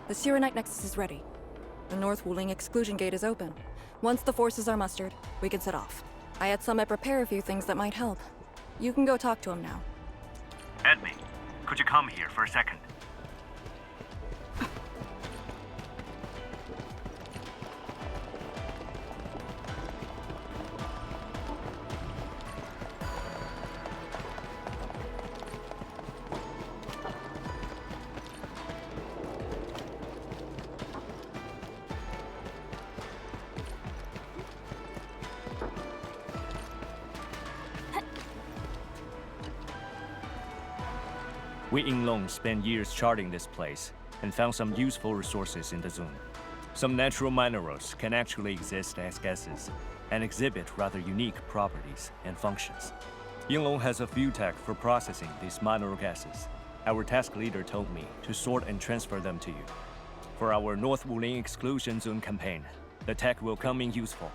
The Sirenite Nexus is ready. The North Wuling Exclusion Gate is open. Once the forces are mustered, we can set off. I had Summit prepare a few things that might help. You can go talk to him now. Edme, could you come here for a second? We Yinglong spent years charting this place and found some useful resources in the zone. Some natural minerals can actually exist as gases and exhibit rather unique properties and functions. Yinglong has a few tech for processing these mineral gases. Our task leader told me to sort and transfer them to you. For our North Wuling Exclusion Zone campaign, the tech will come in useful.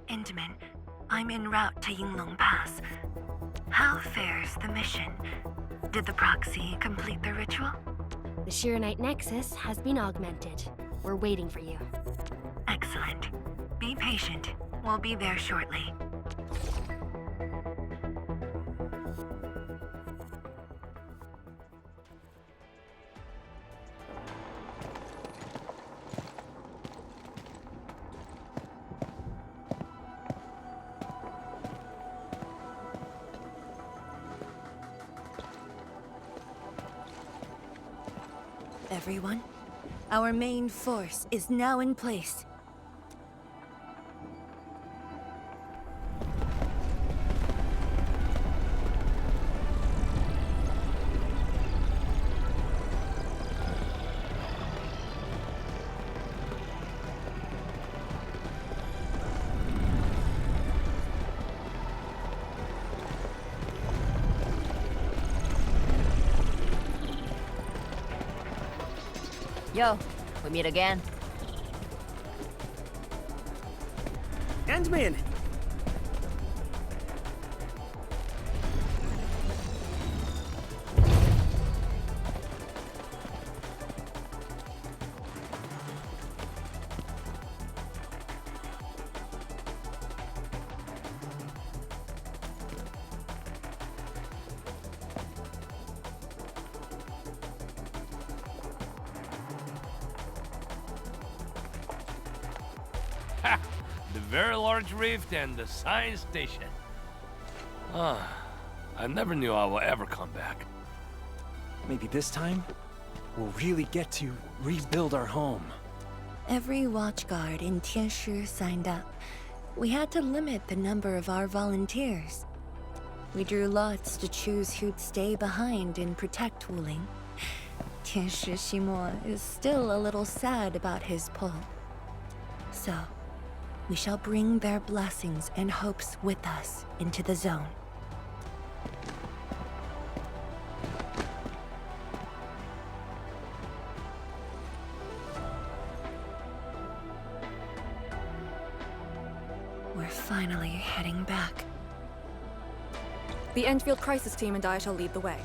Intamin, I'm en route to Yinglong Pass. How fares the mission? Did the proxy complete the ritual? The Sirenite Nexus has been augmented. We're waiting for you. Excellent. Be patient. We'll be there shortly. Everyone, our main force is now in place. Yo, we meet again. Endman! Ha! The very large rift and the science station. I never knew I will ever come back. Maybe this time, we'll really get to rebuild our home. Every watchguard in Tianshi signed up. We had to limit the number of our volunteers. We drew lots to choose who'd stay behind and protect Wuling. Tianshi Ximo is still a little sad about his pull. So, we shall bring their blessings and hopes with us into the zone. We're finally heading back. The Endfield crisis team and I shall lead the way.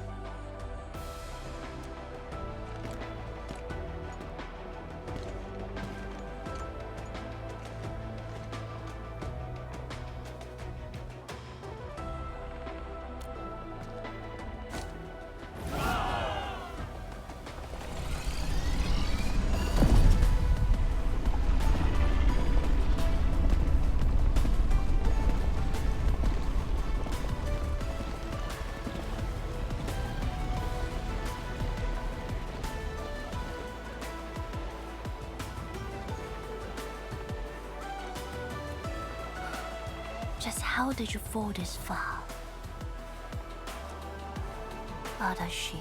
Just how did you fall this far? Other she.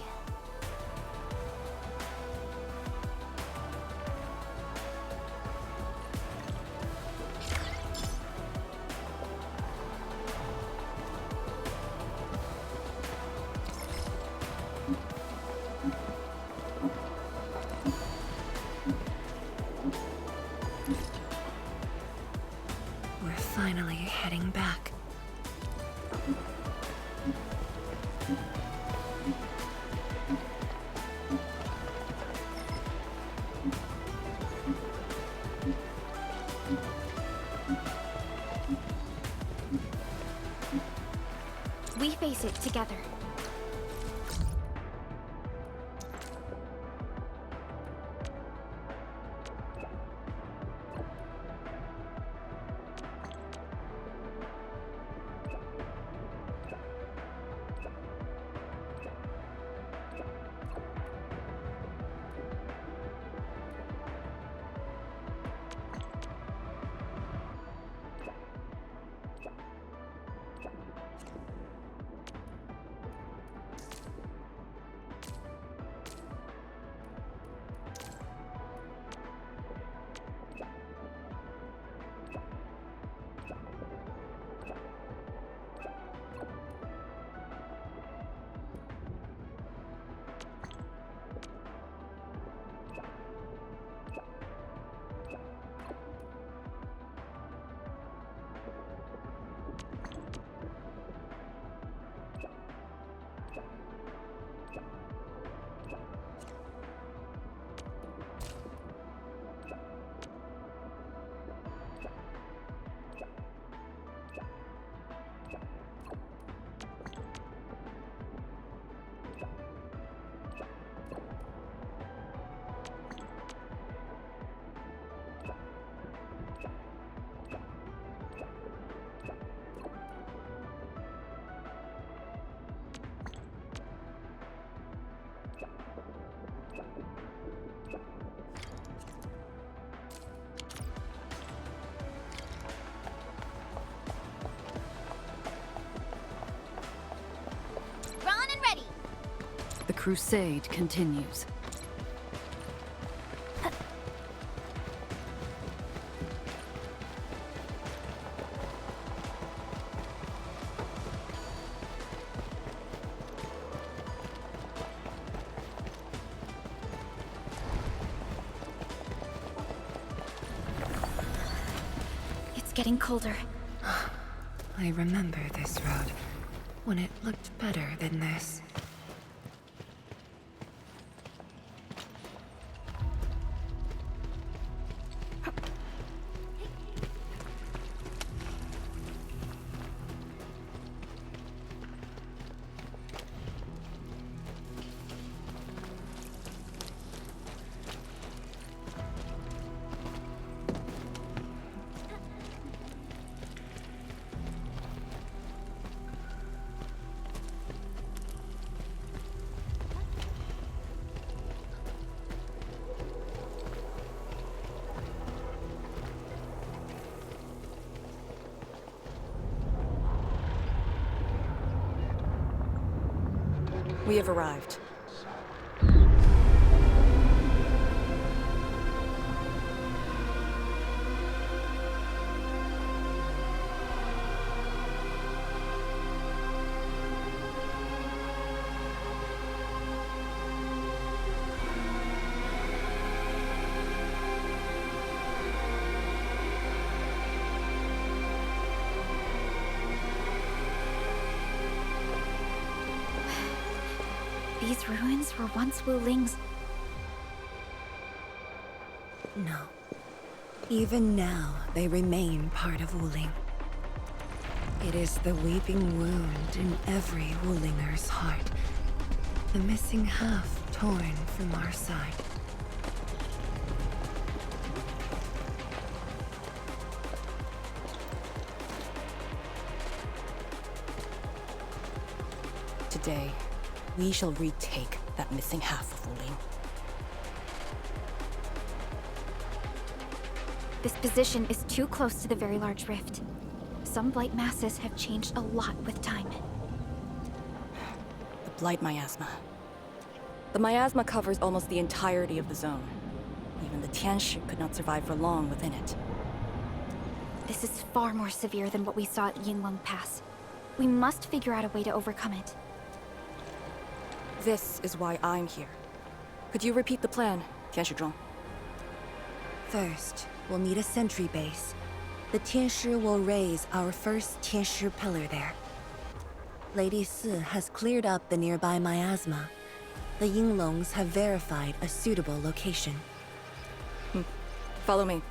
We're finally heading back. We face it together. The crusade continues. It's getting colder. I remember this road, when it looked better than this. We have arrived. These ruins were once Wuling's. No. Even now, they remain part of Wuling. It is the weeping wound in every Wulinger's heart. The missing half torn from our side. Today, we shall retake that missing half of Wuling. This position is too close to the very large rift. some blight masses have changed a lot with time. The Blight Miasma. The miasma covers almost the entirety of the zone. Even the Tianshi could not survive for long within it. This is far more severe than what we saw at Yinglong Pass. We must figure out a way to overcome it. This is why I'm here. Could you repeat the plan, Tianshi? First, we'll need a sentry base. The Tianshi will raise our first Tianshi pillar there. Lady Si has cleared up the nearby miasma. The Yinglongs have verified a suitable location. Follow me.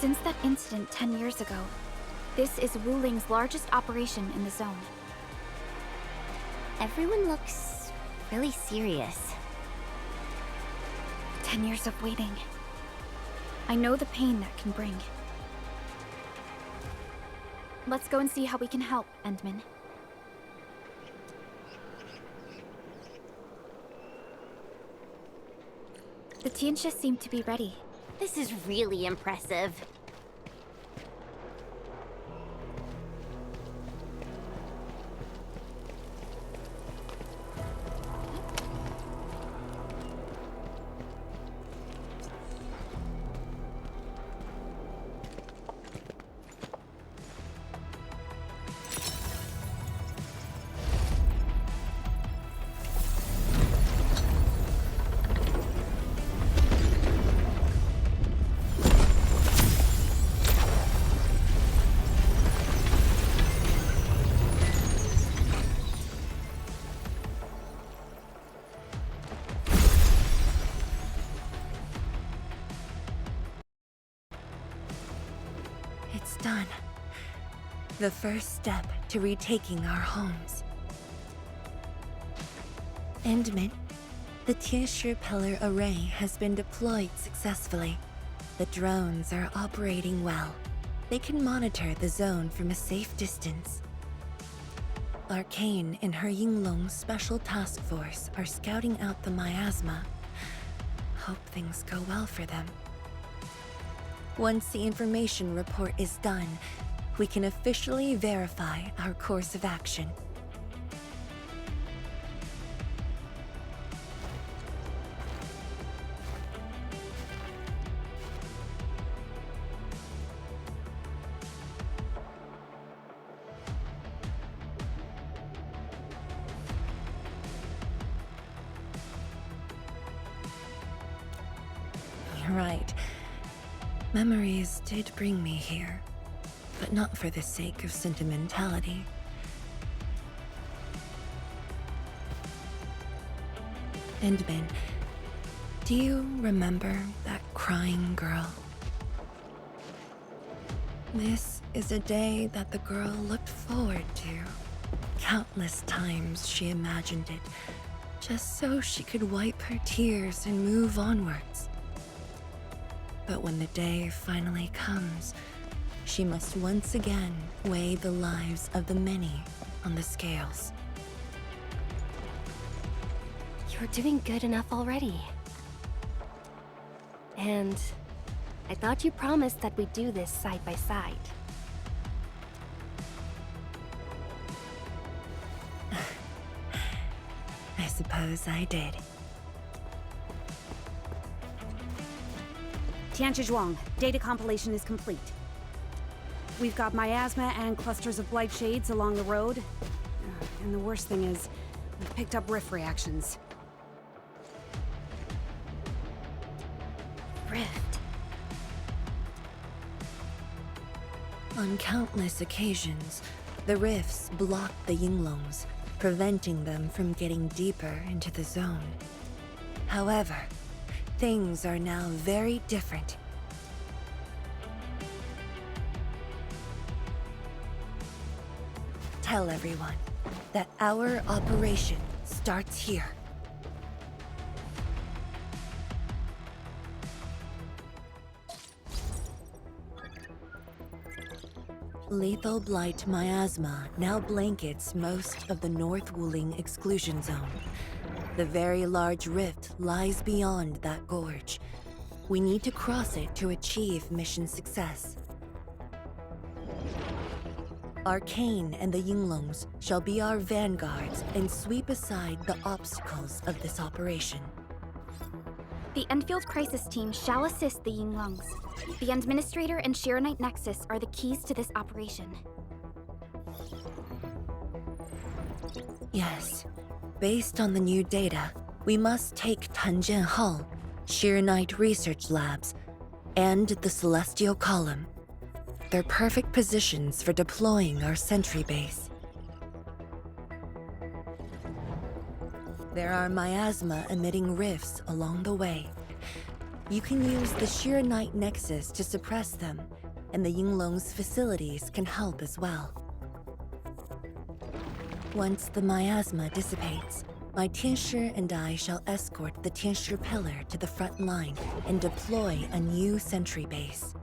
Since that incident 10 years ago, this is Wuling's largest operation in the zone. Everyone looks really serious. 10 years of waiting. I know the pain that can bring. Let's go and see how we can help, Endman. The Tianshi seem to be ready. This is really impressive. It's done. The first step to retaking our homes. Endman, the Tianshi pillar array has been deployed successfully. The drones are operating well. They can monitor the zone from a safe distance. Arcane and her Yinglong Special Task Force are scouting out the miasma. Hope things go well for them. Once the information report is done, we can officially verify our course of action. You're right. Memories did bring me here, but not for the sake of sentimentality. Endman, do you remember that crying girl? This is a day that the girl looked forward to. Countless times she imagined it, just so she could wipe her tears and move onwards. But when the day finally comes, she must once again weigh the lives of the many on the scales. You're doing good enough already. And I thought you promised that we'd do this side by side. I suppose I did. Tianshi, data compilation is complete. We've got miasma and clusters of blight shades along the road. And the worst thing is, we've picked up rift reactions. Rift. On countless occasions, the rifts blocked the Yinglongs, preventing them from getting deeper into the zone. However, things are now very different. Tell everyone that our operation starts here. Lethal blight miasma now blankets most of the North Wuling exclusion zone. The very large rift lies beyond that gorge. We need to cross it to achieve mission success. Arcane and the Yinglongs shall be our vanguards and sweep aside the obstacles of this operation. The Endfield crisis team shall assist the Yinglongs. The Administrator and Shiranite Nexus are the keys to this operation. Yes. Based on the new data, we must take Tanjian Hall, Shiranite Research Labs, and the Celestial Column. They're perfect positions for deploying our sentry base. There are miasma-emitting rifts along the way. You can use the Shiranite Nexus to suppress them, and the Yinglong's facilities can help as well. Once the miasma dissipates, my Tianshi and I shall escort the Tianshi pillar to the front line and deploy a new sentry base.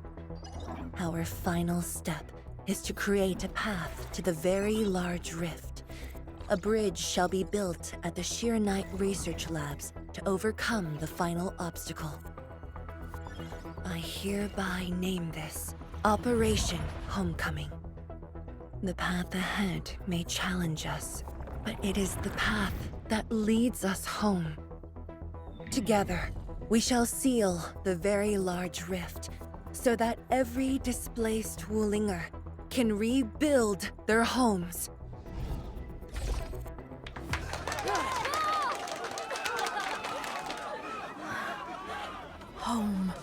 Our final step is to create a path to the very large rift. A bridge shall be built at the Shiranite Research Labs to overcome the final obstacle. I hereby name this Operation Homecoming. The path ahead may challenge us, but it is the path that leads us home. Together, we shall seal the very large rift so that every displaced Wulinger can rebuild their homes. Home.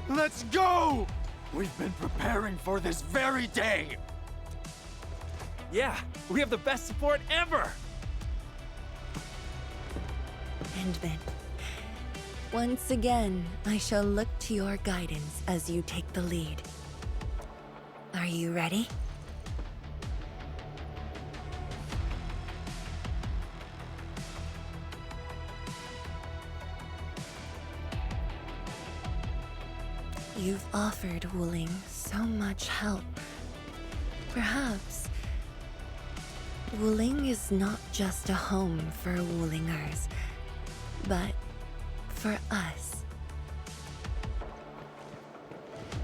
Let's go! We've been preparing for this very day! Yeah, we have the best support ever! And then, once again, I shall look to your guidance as you take the lead. Are you ready? You've offered Wuling so much help. Perhaps Wuling is not just a home for Wulingers, but for us.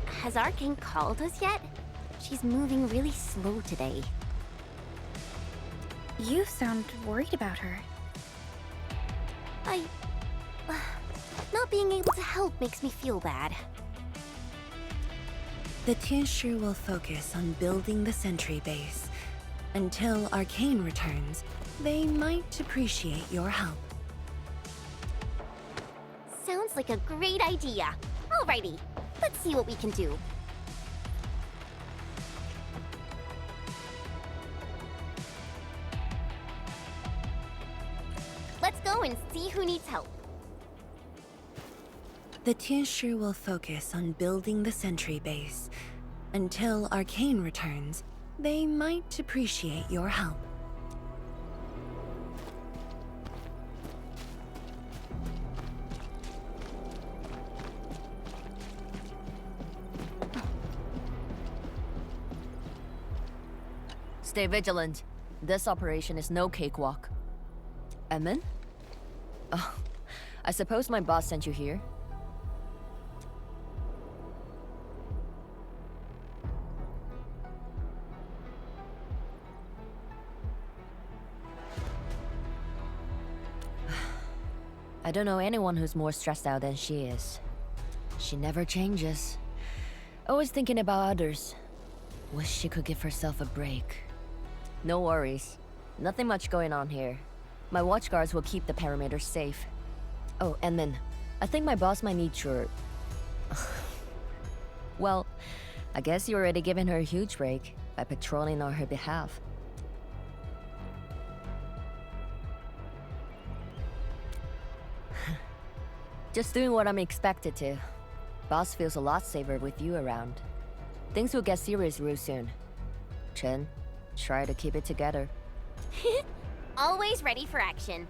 Has Arcane called us yet? She's moving really slow today. You sound worried about her. Not being able to help makes me feel bad. The Tianshi will focus on building the sentry base. Until Arcane returns, they might appreciate your help. Sounds like a great idea. Alrighty, let's see what we can do. Let's go and see who needs help. The Tianshi will focus on building the sentry base. Until Arcane returns, they might appreciate your help. Stay vigilant. This operation is no cakewalk. Edmund? Oh, I suppose my boss sent you here? I don't know anyone who's more stressed out than she is. She never changes. Always thinking about others. Wish she could give herself a break. No worries. Nothing much going on here. My watchguards will keep the perimeter safe. Oh, and then, I think my boss might need your... Well, I guess you already given her a huge break by patrolling on her behalf. Just doing what I'm expected to. Boss feels a lot safer with you around. Things will get serious real soon. Chen, try to keep it together. Always ready for action.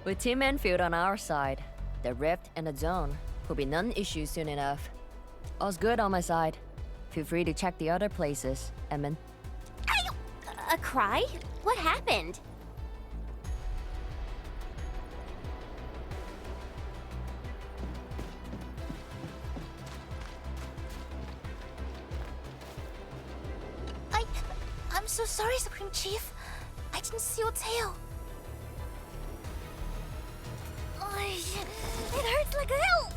With Team Endfield on our side, the Rift and the Zone, Will be non-issue soon enough. All's good on my side. Feel free to check the other places, Edmund. A cry? What happened? I'm so sorry, Supreme Chief. I didn't see your tail. It hurts like hell.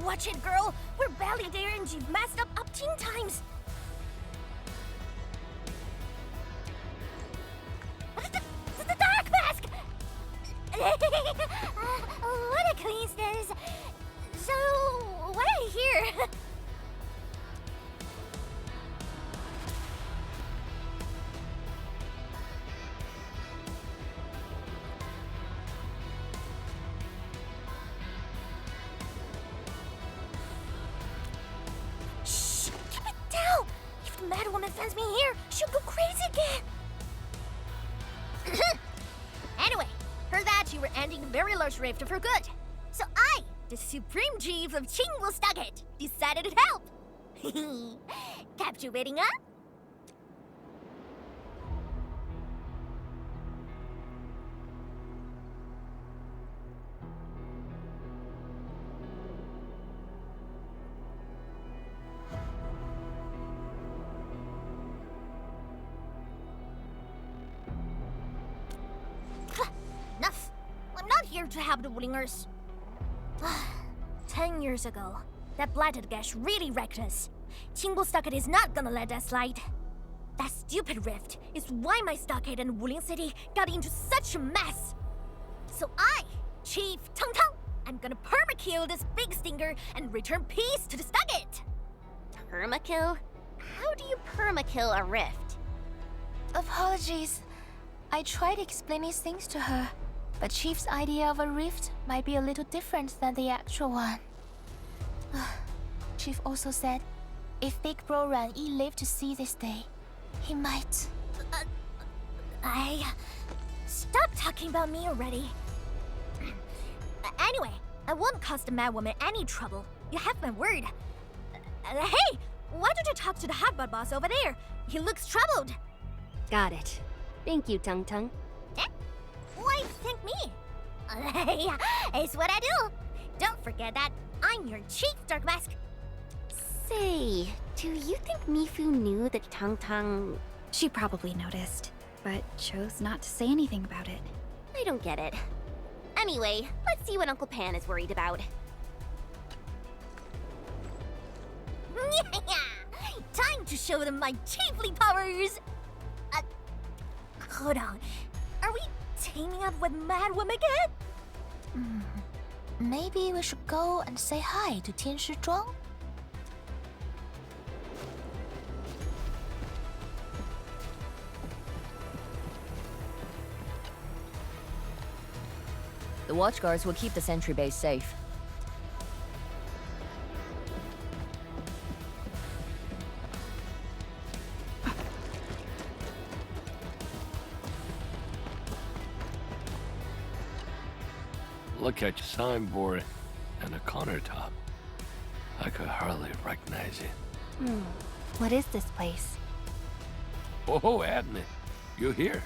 Watch it, girl. We're barely there and you've messed up 10 times. The dark mask! What a coincidence. So, what I hear? Mad woman finds me here, she'll go crazy again. Anyway, heard that you were ending the very large rift for good. So I, the Supreme Chief of Chingwustocket, decided to help. Captivating, huh? Enough! I'm not here to help the Wulingers. 10 years ago, that blighted gash really wrecked us. Chingwustocket is not gonna let that slide. That stupid rift is why my stockade and Wuling City got into such a mess. So I, Chief Tong Tong, I'm gonna permakill this big stinker and return peace to the stockade. Permakill? How do you permakill a rift? Apologies. I tried explaining things to her, but Chief's idea of a rift might be a little different than the actual one. Chief also said, if Big Bro Ran Yi lived to see this day, he might... Stop talking about me already. Anyway, I won't cause the Mad Woman any trouble. You have my word. Hey! Why don't you talk to the hotbot boss over there? He looks troubled. Got it. Thank you, Tung Tung. Eh? Why thank me? It's what I do. Don't forget that I'm your chief, Dark Mask. Say, do you think Mifu knew that Tung Tung... She probably noticed, but chose not to say anything about it. I don't get it. Anyway, let's see what Uncle Pan is worried about. Time to show them my chiefly powers! Hold on. Are we teaming up with Mad Woman again? Maybe we should go and say hi to Tianshi Zhuang? The watchguards will keep the sentry base safe. Look at your signboard and the countertop. I could hardly recognize it. What is this place? Oh, Admin, you here?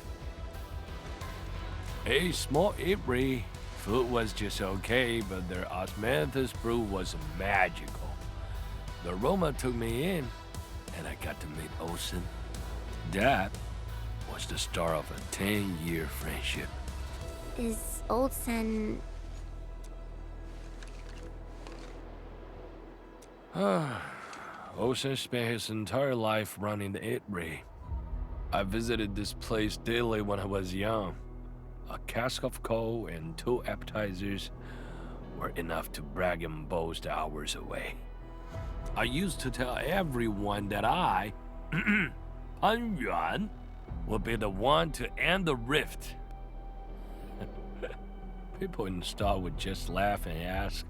A small eatery. Food was just okay, but their osmanthus brew was magical. The aroma took me in, and I got to meet Olsen. That was the start of a 10-year friendship. Is Olsen... Olsen spent his entire life running the eatery. I visited this place daily when I was young. A cask of coal and 2 appetizers were enough to brag and boast hours away. I used to tell everyone that I, Pan Yuan, would be the one to end the rift. People in the store would just laugh and ask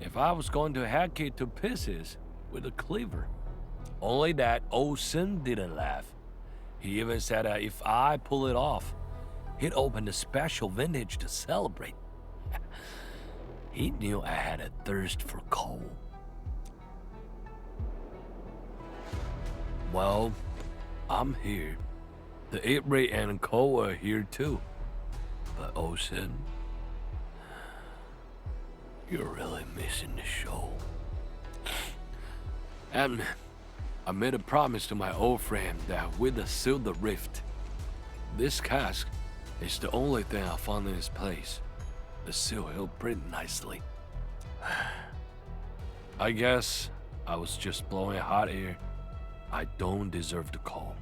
if I was going to hack it to pieces with a cleaver. Only that Olsen didn't laugh. He even said that if I pull it off, he'd open a special vintage to celebrate. He knew I had a thirst for coal. Well, I'm here. The 8-ray and coal are here too. But Ocean, you're really missing the show. And I made a promise to my old friend that we'd seal the rift. This cask is the only thing I found in this place. The seal held pretty nicely. I guess I was just blowing hot air. I don't deserve the call.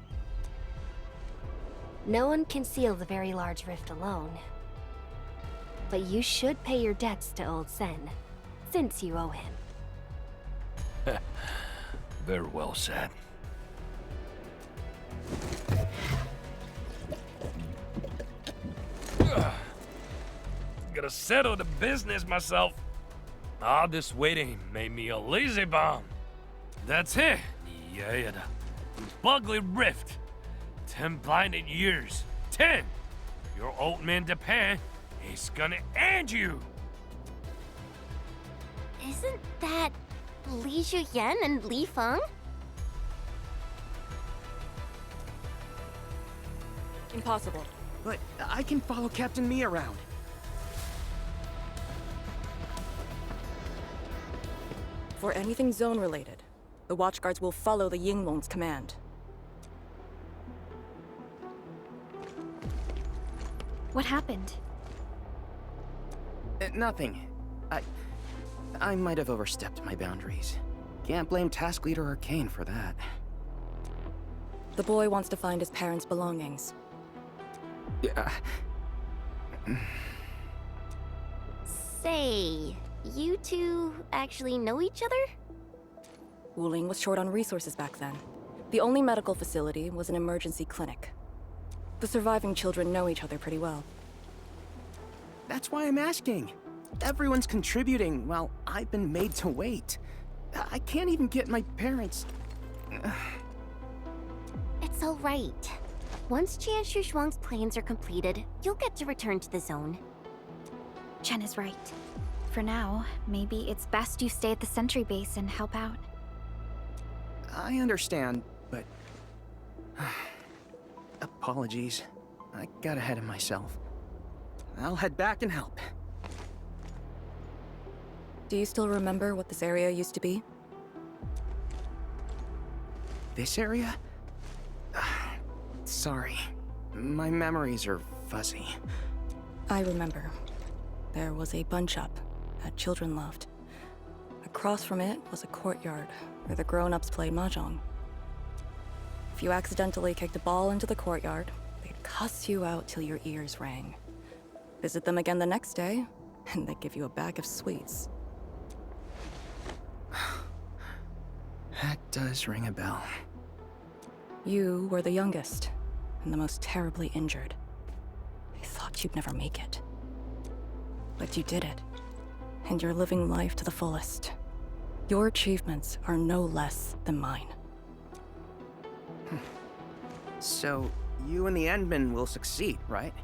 No one can seal the very large rift alone. But you should pay your debts to Old Sen, since you owe him. Very well said. Gotta settle the business myself. All this waiting made me a lazy bum. That's it. Yeah, the Bugly Rift. 10 blinded years. 10! Your old man Japan is gonna end you. Isn't that Li Zhuyan and Li Feng? Impossible. But I can follow Captain Me around. For anything zone-related, the Watchguards will follow the Yinglong's command. What happened? Nothing. I might have overstepped my boundaries. Can't blame Task Leader Arcane for that. The boy wants to find his parents' belongings. Yeah. Say, you two actually know each other? Wuling was short on resources back then. The only medical facility was an emergency clinic. The surviving children know each other pretty well. That's why I'm asking. Everyone's contributing while I've been made to wait. I can't even get my parents... It's all right. Once Jianshu Zhuang's plans are completed, you'll get to return to the zone. Chen is right. For now, maybe it's best you stay at the sentry base and help out. I understand, but... Apologies. I got ahead of myself. I'll head back and help. Do you still remember what this area used to be? This area? Sorry. My memories are fuzzy. I remember. There was a bun shop that children loved. Across from it was a courtyard where the grown-ups played mahjong. If you accidentally kicked a ball into the courtyard, they'd cuss you out till your ears rang. Visit them again the next day, and they'd give you a bag of sweets. That does ring a bell. You were the youngest, and the most terribly injured. I thought you'd never make it. But you did it, and you're living life to the fullest. Your achievements are no less than mine. So, you and the Endmen will succeed, right?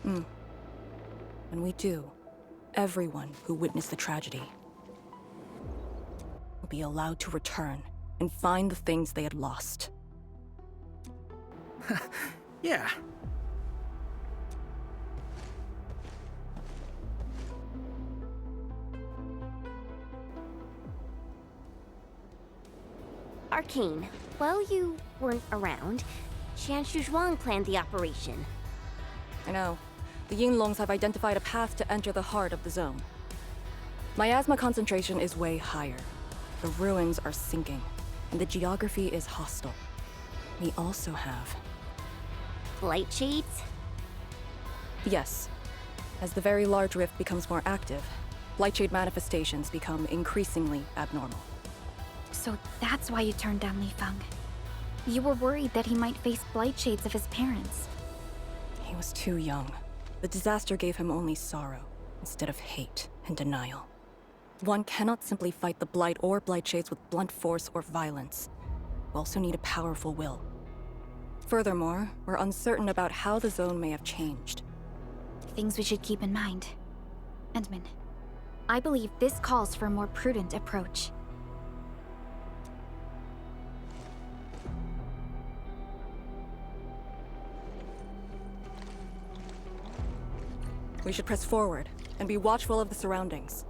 When we do, everyone who witnessed the tragedy will be allowed to return and find the things they had lost. Yeah. Arcane, while you weren't around, Jianshu Zhuang planned the operation. I know. The Yinglongs have identified a path to enter the heart of the zone. Miasma concentration is way higher. The ruins are sinking, and the geography is hostile. We also have... Light shades? Yes. As the very large rift becomes more active, Lightshade manifestations become increasingly abnormal. So that's why you turned down Li Feng. You were worried that he might face blight shades of his parents. He was too young. The disaster gave him only sorrow, instead of hate and denial. One cannot simply fight the Blight or Blight Shades with blunt force or violence. We also need a powerful will. Furthermore, we're uncertain about how the zone may have changed. things we should keep in mind. Endman, I believe this calls for a more prudent approach. We should press forward and be watchful of the surroundings.